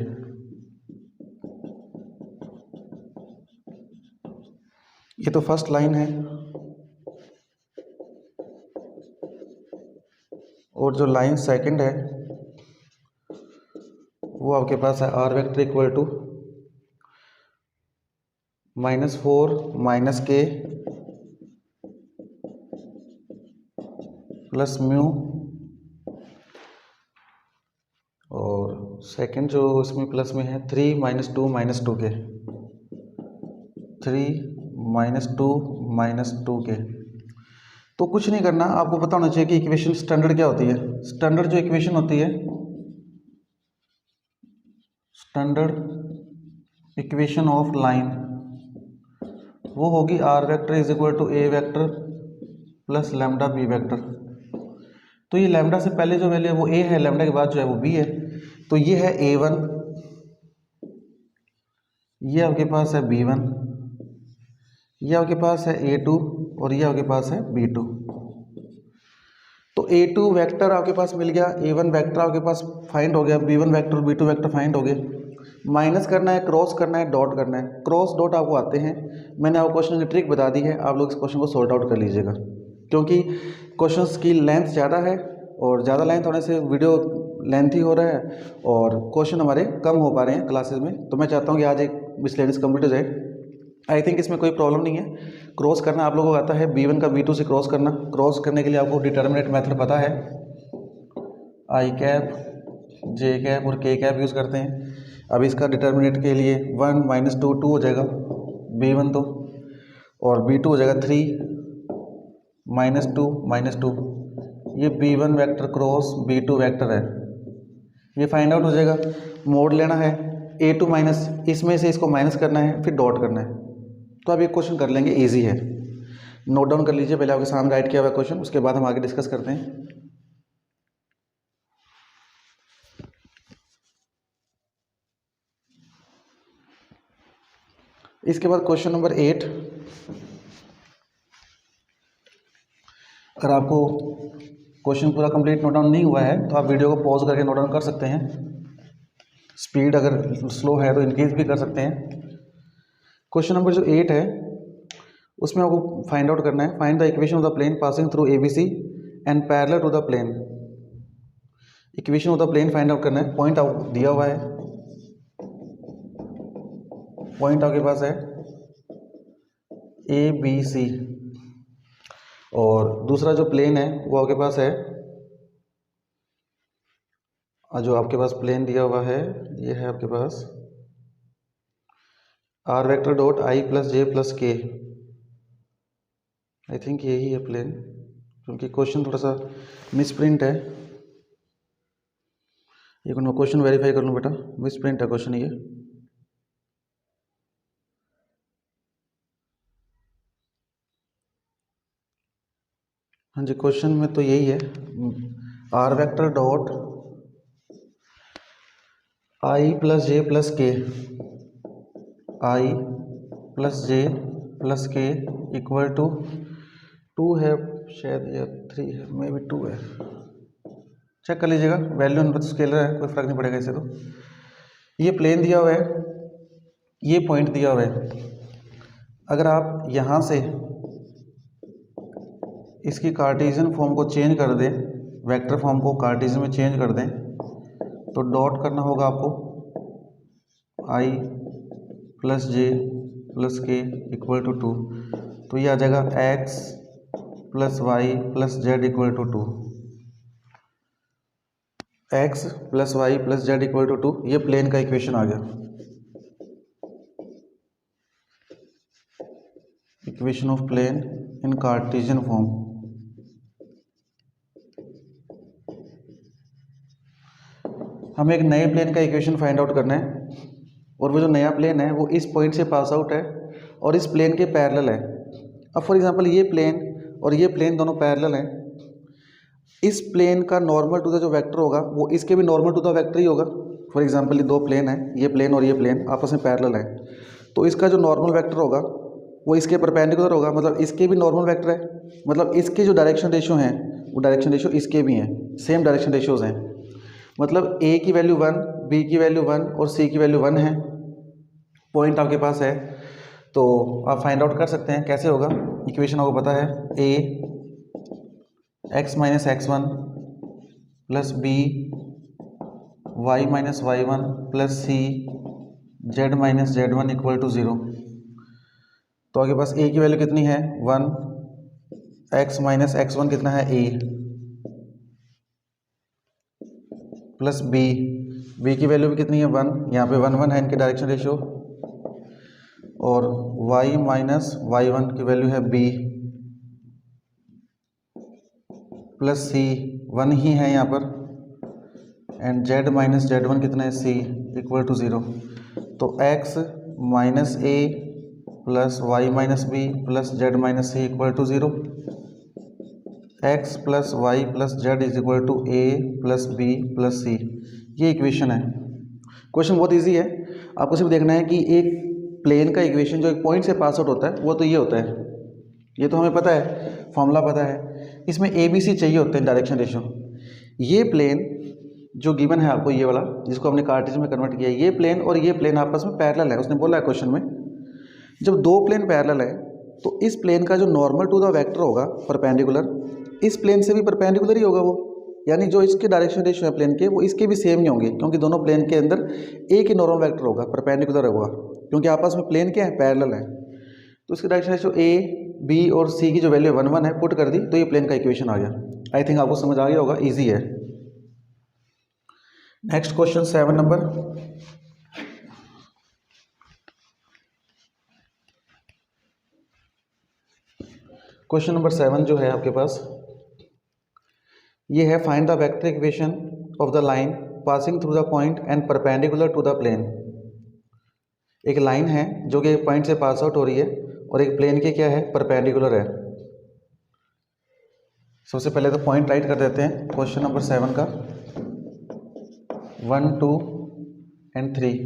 ये तो फर्स्ट लाइन है, और जो लाइन सेकंड है वो आपके पास है are vector equal to -4 minus k plus mu, और सेकंड जो इसमें प्लस में है 3 minus 2 minus 2k, 3 minus 2 minus 2k। तो कुछ नहीं करना, आपको पता होना चाहिए कि इक्वेशन स्टैंडर्ड क्या होती है। स्टैंडर्ड जो इक्वेशन होती है, स्टैंडर्ड इक्वेशन ऑफ लाइन वो होगी R vector is equal to A vector plus lambda B vector. तो ये लैम्डा से पहले जो वैल्यू है वो ए है, लैम्डा के बाद जो है वो बी है। तो ये है a1, ये आपके पास है b1, ये आपके पास है a2 और ये आपके पास है b2। तो a2 वेक्टर आपके पास मिल गया, a1 वेक्टर आपके पास फाइंड हो गया, b1 वेक्टर और b2 वेक्टर फाइंड हो गए। माइनस करना है, क्रॉस करना है, डॉट करना है। क्रॉस डॉट आपको आते हैं, मैंने आपको क्वेश्चन की ट्रिक बता दी है, आप लोग इस क्वेश्चन को सॉर्ट आउट कर लीजिएगा, क्योंकि क्वेश्चंस की लेंथ ज़्यादा है और ज़्यादा लेंथ होने से वीडियो लेंथी हो रहा है और क्वेश्चन हमारे कम हो पा रहे हैं क्लासेस में। तो मैं चाहता हूँ कि आज एक मिसलेनियस कंप्लीट हो जाए। आई थिंक इसमें कोई प्रॉब्लम नहीं है। क्रॉस करना आप लोगों को आता है, b1 का b2 से क्रॉस करना। क्रॉस करने के लिए आपको डिटर्मिनेट मेथड पता है, आई कैप, जे कैप और के कैप यूज़ करते हैं। अब इसका डिटर्मिनेट के लिए 1 माइनस 2 2 हो जाएगा b1 तो, और b2 हो जाएगा 3 माइनस 2 माइनस 2। ये b1 vector cross b2 vector है, ये फाइंड आउट हो जाएगा। मोड लेना है a2 माइनस, इसमें से इसको माइनस करना है, फिर डॉट करना है। तो आप ये क्वेश्चन कर लेंगे, इजी है, नोट डाउन कर लीजिए पहले आपके सामने राइट किया हुआ क्वेश्चन, उसके बाद हम आगे डिस्कस करते हैं। इसके बाद क्वेश्चन नंबर 8, अगर आपको क्वेश्चन पूरा कंप्लीट नोट डाउन नहीं हुआ है तो आप वीडियो को पॉज करके नोट डाउन कर सकते हैं। स्पीड अगर स्लो है तो इंक्रीज भी कर सकते हैं। क्वेश्चन नंबर जो 8 है उसमें आपको फाइंड आउट करना है, find the equation of the plane passing through ABC and parallel to the plane. Equation of the plane find out करना है। पॉइंट आउट दिया हुआ है, पॉइंट आपके पास है ABC और दूसरा जो प्लेन है वो आपके पास है, जो आपके पास प्लेन दिया हुआ है ये है आपके पास R vector dot I plus J plus K। I think यही है प्लेन, क्योंकि क्वेश्चन थोड़ा सा मिसप्रिंट है। ये मैं क्वेश्चन वेरीफाई कर लूँ बेटा, मिसप्रिंट है क्वेश्चन ये। हाँ जी, क्वेश्चन में तो यही है, R vector dot I plus J plus K, I plus J plus K equal to 2 है शायद, या 3 है, मे बी 2 है, चेक कर लीजिएगा। वैल्यू नंबर स्केलर है, कोई फर्क नहीं पड़ेगा इससे। तो ये प्लेन दिया हुआ है, ये पॉइंट दिया हुआ है। अगर आप यहाँ से इसकी कार्टेशियन फॉर्म को चेंज कर दें, वेक्टर फॉर्म को कार्टेशियन में चेंज कर दें, तो डॉट करना होगा आपको I plus J plus K equal to 2। तो ये आ जाएगा x plus Y plus Z equal to 2। x plus Y plus Z equal to 2, ये प्लेन का इक्वेशन आ गया, equation of plane in Cartesian form. हमें एक नए प्लेन का इक्वेशन फाइंड आउट करना है, और वो जो नया प्लेन है वो इस पॉइंट से पास आउट है और इस प्लेन के पैरेलल है। अब फॉर एग्जांपल ये प्लेन और ये प्लेन दोनों पैरेलल हैं। इस प्लेन का नॉर्मल टू द जो वेक्टर होगा वो इसके भी नॉर्मल टू द वेक्टर ही होगा। फॉर एग्जांपल ये दो प्लेन है, ये प्लेन और ये प्लेन आपस में पैरेलल है, तो इसका जो नॉर्मल वेक्टर होगा वो इसके परपेंडिकुलर होगा, मतलब इसके भी नॉर्मल वेक्टर है, मतलब इसके जो डायरेक्शन रेशियो हैं वो डायरेक्शन रेशियो इसके भी हैं, सेम डायरेक्शन रेशियोज हैं। मतलब A की वैल्यू 1, B की वैल्यू 1 और C की वैल्यू 1 है। पॉइंट आपके पास है, तो आप फाइंड आउट कर सकते हैं कैसे होगा। इक्वेशन आपको पता है, A x minus x1 plus B y minus y1 plus C z minus z1 equal to 0। तो आपके पास A की वैल्यू कितनी है 1, x माइनस x1 कितना है A, प्लस B की वैल्यू भी कितनी है 1, यहाँ पे 1 1 है इनके डायरेक्शन रेशियो, और y माइनस y1 की वैल्यू है B प्लस C 1 ही है यहाँ पर, एंड z माइनस z1 कितना है C इक्वल टू 0। तो x minus A plus y minus B plus z minus C equal to 0। x plus Y plus Z is equal to A plus B plus C, ये equation है। Question बहुत easy है, आपको सिर्फ देखना है कि एक प्लेन का इक्वेशन जो एक पॉइंट से पास आउट होता है वो तो ये होता है, ये तो हमें पता है, फॉर्मूला पता है। इसमें ABC चाहिए होते हैं डायरेक्शन रेशियो। ये प्लेन जो गिवन है आपको, ये वाला जिसको हमने कार्टेशियन में कन्वर्ट किया है, ये प्लेन और ये प्लेन आपस में पैरेलल है। उसने बोला है क्वेश्चन में, जब दो प्लेन पैरेलल है तो इस प्लेन का जो नॉर्मल टू द वेक्टर होगा परपेंडिकुलर, इस प्लेन से भी परपेंडिकुलर ही होगा वो, यानी जो इसके डायरेक्शन रेशियो है प्लेन के वो इसके भी सेम ही होंगे, क्योंकि दोनों प्लेन के अंदर एक ही नॉर्मल वेक्टर होगा, परपेंडिकुलर होगा, क्योंकि आपस में प्लेन क्या है, पैरेलल है। तो इसके डायरेक्शन रेशियो A B और C की जो वैल्यू 1 1 है पुट कर दी, तो ये प्लेन का इक्वेशन आ गया। आई थिंक आपको समझ आ गया होगा, ईजी है। नेक्स्ट क्वेश्चन 7 नंबर। क्वेश्चन नंबर 7 जो है आपके पास, ये है find the vector equation of the line passing through the point and perpendicular to the plane. एक लाइन है जो कि एक पॉइंट से पास आउट हो रही है और एक प्लेन के क्या है, परपेंडिकुलर है। सबसे पहले तो पॉइंट राइट कर देते हैं क्वेश्चन नंबर 7 का, 1 2 एंड 3,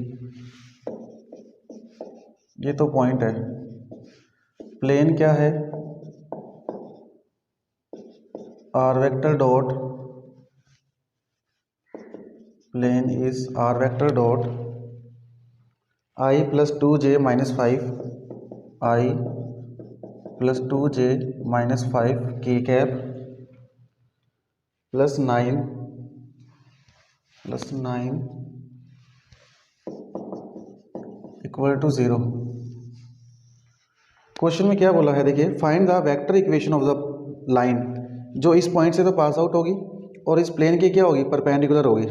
ये तो पॉइंट है। प्लेन क्या है, are vector dot plane is R vector dot I plus 2j minus 5 I plus 2j minus 5 K cap plus 9 equal to 0। Question में क्या बोला है, देखिए find the vector equation of the line जो इस पॉइंट से तो पास आउट होगी और इस प्लेन के क्या होगी, परपेंडिकुलर होगी।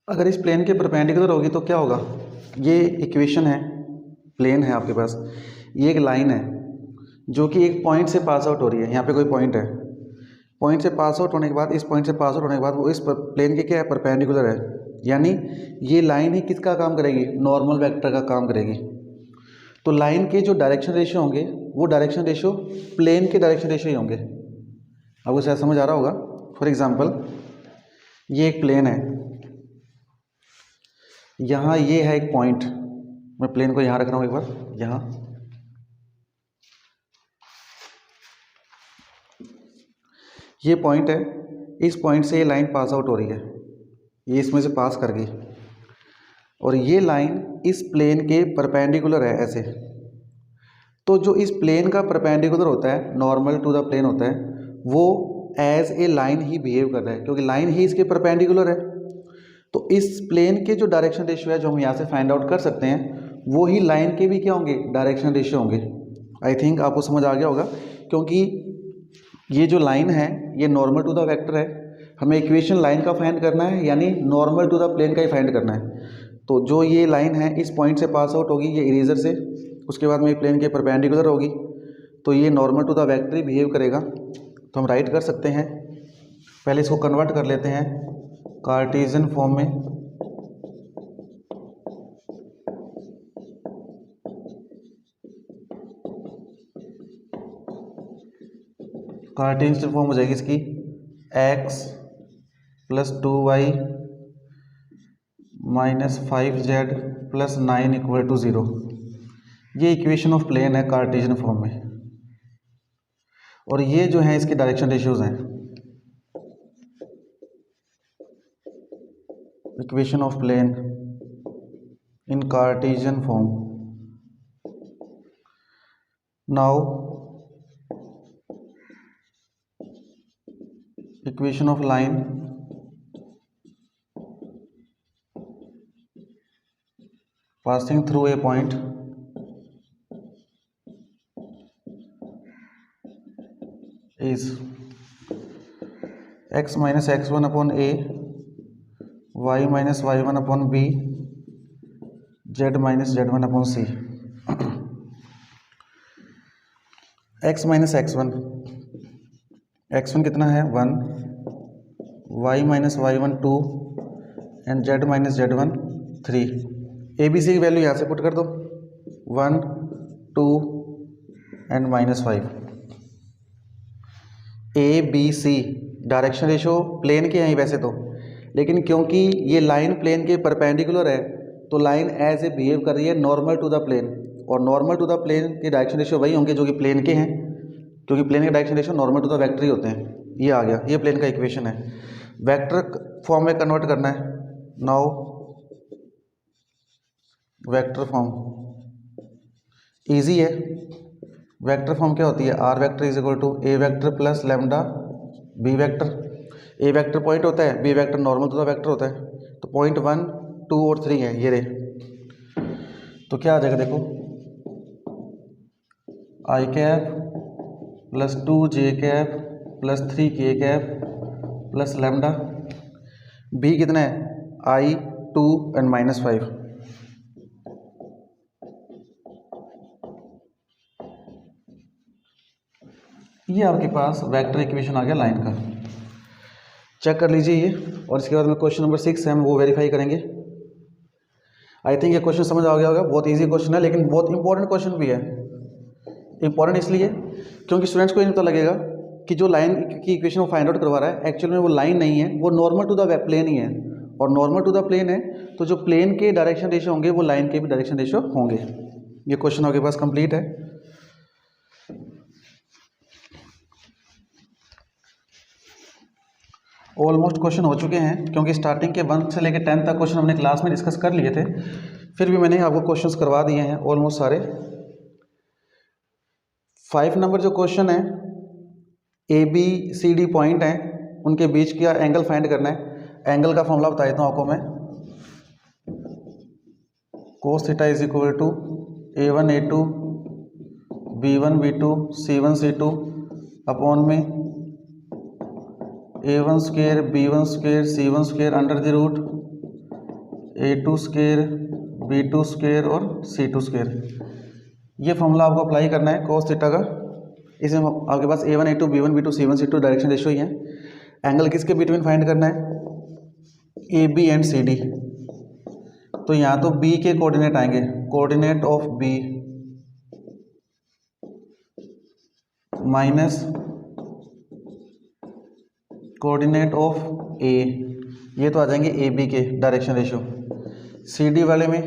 अगर इस प्लेन के परपेंडिकुलर होगी तो क्या होगा, ये इक्वेशन है, प्लेन है आपके पास, ये एक लाइन है जो कि एक पॉइंट से पास आउट हो रही है। यहाँ पे कोई पॉइंट है, पॉइंट से पास आउट होने के बाद, इस पॉइंट से पास आउट होने के बाद वो इस प्लेन के क्या है, परपेंडिकुलर है। यानी ये लाइन ही किसका काम करेगी, नॉर्मल वेक्टर का काम करेगी। तो लाइन के जो डायरेक्शन रेशियो होंगे वो डायरेक्शन रेशियो प्लेन के डायरेक्शन रेशियो ही होंगे। आपको शायद समझ आ रहा होगा। फॉर एग्जांपल ये एक प्लेन है, यहाँ ये है एक पॉइंट, मैं प्लेन को यहाँ रख रहा हूँ एक बार, यहाँ ये पॉइंट है, इस पॉइंट से ये लाइन पास आउट हो रही है, ये इसमें से पास कर गई और ये लाइन इस प्लेन के परपेंडिकुलर है ऐसे। तो जो इस प्लेन का परपेंडिकुलर होता है, नॉर्मल टू द प्लेन होता है, वो एज ए लाइन ही बिहेव कर रहा है क्योंकि लाइन ही इसके परपेंडिकुलर है। तो इस प्लेन के जो डायरेक्शन रेशियो है जो हम यहाँ से फाइंड आउट कर सकते हैं, वो ही लाइन के भी क्या होंगे, डायरेक्शन रेशियो होंगे। आई थिंक आपको समझ आ गया होगा, क्योंकि ये जो लाइन है ये नॉर्मल टू द वेक्टर है, हमें इक्वेशन लाइन का फाइंड करना है, यानी नॉर्मल टू द प्लेन का ही फाइंड करना है। तो जो ये लाइन है इस पॉइंट से पास आउट होगी, ये इरेजर से, उसके बाद में प्लेन के परपेंडिकुलर होगी, तो ये नॉर्मल टू द वेक्टर ही बिहेव करेगा। तो हम राइट कर सकते हैं, पहले इसको कन्वर्ट कर लेते हैं कार्टेशियन फॉर्म में। कार्टेशियन फॉर्म हो जाएगी इसकी x plus 2y minus 5z plus 9 equal to 0। ये इक्वेशन ऑफ प्लेन है कार्टेशियन फॉर्म में, और ये जो है इसके डायरेक्शन रेशियोज हैं। Equation of plane in Cartesian form. Now equation of line passing through a point is x minus x1 upon a, y minus y1 upon b, z minus z1 upon c। x minus x1, x1 कितना है 1, y minus y1 2 and z minus z1 3। A B C की value यहाँ से put कर दो, 1 2 and minus 5। A B C direction ratio plane के हैं वैसे तो, लेकिन क्योंकि ये लाइन प्लेन के परपेंडिकुलर है तो लाइन एज ए बिहेव कर रही है नॉर्मल टू द प्लेन, और नॉर्मल टू द प्लेन के डायरेक्शन रेशियो वही होंगे जो कि प्लेन के हैं, क्योंकि प्लेन के direction ratio normal to the vector ही होते हैं। ये आ गया, ये प्लेन का इक्वेशन है। वेक्टर फॉर्म में कन्वर्ट करना है। नाउ वेक्टर फॉर्म इजी है। वेक्टर फॉर्म क्या होती है, are vector is equal to A vector plus lambda B vector. A vector point होता है, b vector normal to the vector होता है। तो पॉइंट 1 2 और 3 है ये रे, तो क्या आ जाएगा देखो, i cap plus 2j cap plus 3k cap plus lambda. B कितना है, आई 2 एंड माइनस 5। ये आपके पास वेक्टर इक्वेशन आ गया लाइन का। चेक कर लीजिए ये, और इसके बाद में क्वेश्चन नंबर 6 है, हम वो वेरीफाई करेंगे। आई थिंक ये क्वेश्चन समझ आ गया होगा, बहुत इजी क्वेश्चन है लेकिन बहुत इंपॉर्टेंट क्वेश्चन भी है। इंपॉर्टेंट इसलिए क्योंकि स्टूडेंट्स को ये पता लगेगा कि जो लाइन की इक्वेशन वो फाइंड आउट करवा रहा है एक्चुअल में वो लाइन नहीं है, वो नॉर्मल टू द प्लेन ही है, और नॉर्मल टू द प्लेन है तो जो प्लेन के डायरेक्शन रेशियो होंगे वो लाइन के भी डायरेक्शन रेशियो होंगे। ये क्वेश्चन आपके पास कंप्लीट है। ऑलमोस्ट क्वेश्चन हो चुके हैं, क्योंकि स्टार्टिंग के 1 से लेकर 10 तक क्वेश्चन हमने क्लास में डिस्कस कर लिए थे, फिर भी मैंने आपको क्वेश्चंस करवा दिए हैं ऑलमोस्ट सारे। 5 नंबर जो क्वेश्चन है, ABCD पॉइंट हैं, उनके बीच का एंगल फाइंड करना है। एंगल का फॉर्मूला बता देता हूँ आपको मैं। cos theta is equal to A1 A2 B1 B2 C1 C2 upon में A1 square B1 square C1 square under the root A2 square B2 square और C2 स्क्वायर। ये फॉर्मूला आपको अप्लाई करना है cos थीटा का। इसमें आपके पास A1 A2 B1 B2 C1 C2 direction ratio ही है। एंगल किसके बिटवीन फाइंड करना है? AB and CD। तो यहाँ तो B के कोऑर्डिनेट आएंगे, coordinate of B minus coordinate of A, ये तो आ जाएंगे AB के डायरेक्शन रेशियो। CD वाले में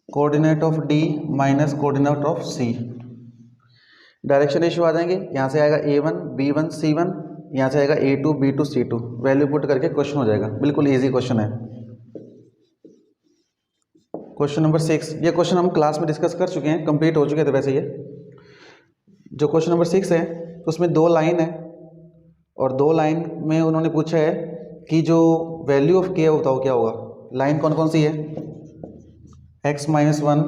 coordinate of D minus coordinate of C, direction ratio आ जाएंगे। यहाँ से आएगा A1 B1 C1, यहाँ से आएगा A2 B2 C2। Value put करके क्वेश्चन हो जाएगा। बिल्कुल इजी क्वेश्चन है। क्वेश्चन नंबर 6, ये क्वेश्चन हम क्लास में डिस्कस कर चुके हैं, कंप्लीट हो चुके थे वैसे। ये जो क्वेश्चन नंबर 6 है, उसमें 2 लाइन है और 2 लाइन में उन्होंने पूछा है कि जो वैल्यू ऑफ k बताओ क्या होगा। लाइन कौन कौन सी है? x-1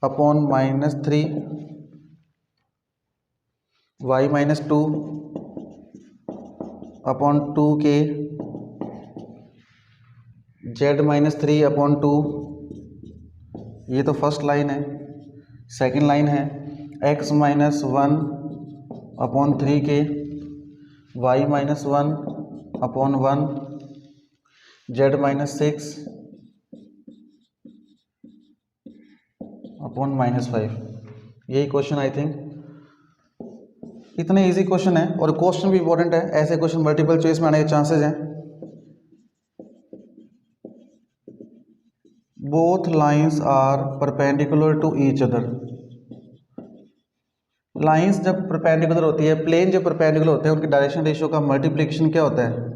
upon -3 y-2 upon 2k z-3 upon 2। ये तो फर्स्ट लाइन है। सेकंड लाइन है x-1 upon 3k y-1 upon 1 z-6 upon -5। यही क्वेश्चन आई थिंक। इतने इजी क्वेश्चन है और क्वेश्चन भी इंपॉर्टेंट है। ऐसे क्वेश्चन मल्टीपल चॉइस में आने के चांसेस हैं। Both lines are perpendicular to each other. Lines जब परपेंडिकुलर होती है, प्लेन जब परपेंडिकुलर होते हैं, उनकी डायरेक्शन रेशियो का मल्टीप्लिकेशन क्या होता है?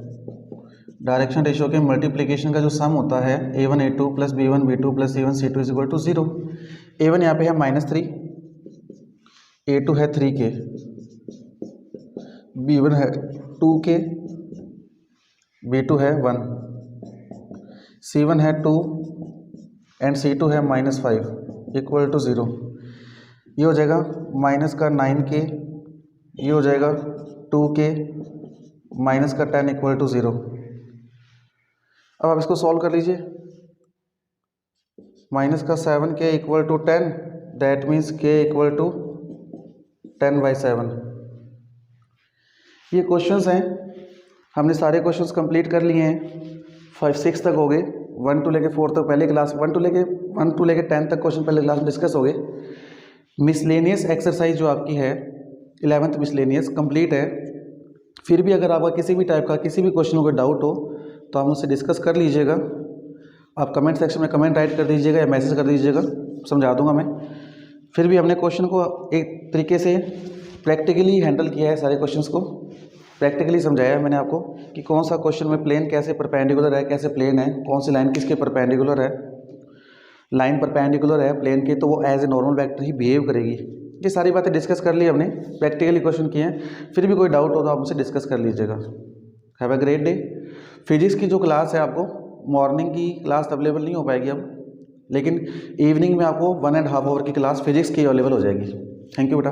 डायरेक्शन रेशियो के मल्टीप्लिकेशन का जो सम होता है A1 A2 plus B1 B2 plus C1 C2 is equal to 0। A1 यहाँ पे है -3, A2 है 3k, B1 है 2k, B2 है 1, C1 है 2 एंड C2 है -5 इक्वल टू 0। ये हो जाएगा माइनस का 9k, ये हो जाएगा 2k माइनस का 10 इक्वल टू 0। अब आप इसको सॉल्व कर लीजिए। माइनस का 7k equal to 10, that means k equal to 10/7। ये क्वेश्चंस हैं, हमने सारे क्वेश्चंस कंप्लीट कर लिए हैं। 5-6 तक हो गए, 1 to लेके 4 तक पहले क्लास, 1 to लेके 10 तक क्वेश्चन पहले क्लास में डिस्कस हो गए। मिसलेनियस एक्सरसाइज जो आपकी है 11th मिसलेनियस कंप्लीट है। फिर भी अगर आपका किसी भी टाइप का किसी भी क्वेश्चन को डाउट हो तो आप मुझसे डिस्कस कर लीजिएगा। आप कमेंट सेक्शन में कमेंट राइट कर दीजिएगा या मैसेज कर दीजिएगा, समझा दूंगा मैं। फिर भी हमने क्वेश्चन को एक तरीके से प्रैक्टिकली हैंडल किया है। सारे क्वेश्चंस को प्रैक्टिकली समझाया है मैंने आपको कि कौन सा क्वेश्चन में प्लेन कैसे परपेंडिकुलर है, कैसे प्लेन है, कौन सी लाइन किसके परपेंडिकुलर है। लाइन परपेंडिकुलर है प्लेन के तो वो एज ए नॉर्मल वेक्टर ही बिहेव करेगी। ये सारी बातें डिस्कस कर ली हमने, प्रैक्टिकली क्वेश्चन किए हैं। फिर भी कोई डाउट हो तो आप मुझसे डिस्कस कर लीजिएगा। Have a great day. Physics की जो क्लास है आपको मॉर्निंग की क्लास अवेलेबल नहीं हो पाएगी अब, लेकिन इवनिंग में आपको 1.5 आवर की क्लास फिजिक्स की अवेलेबल हो जाएगी। थैंक यू बेटा।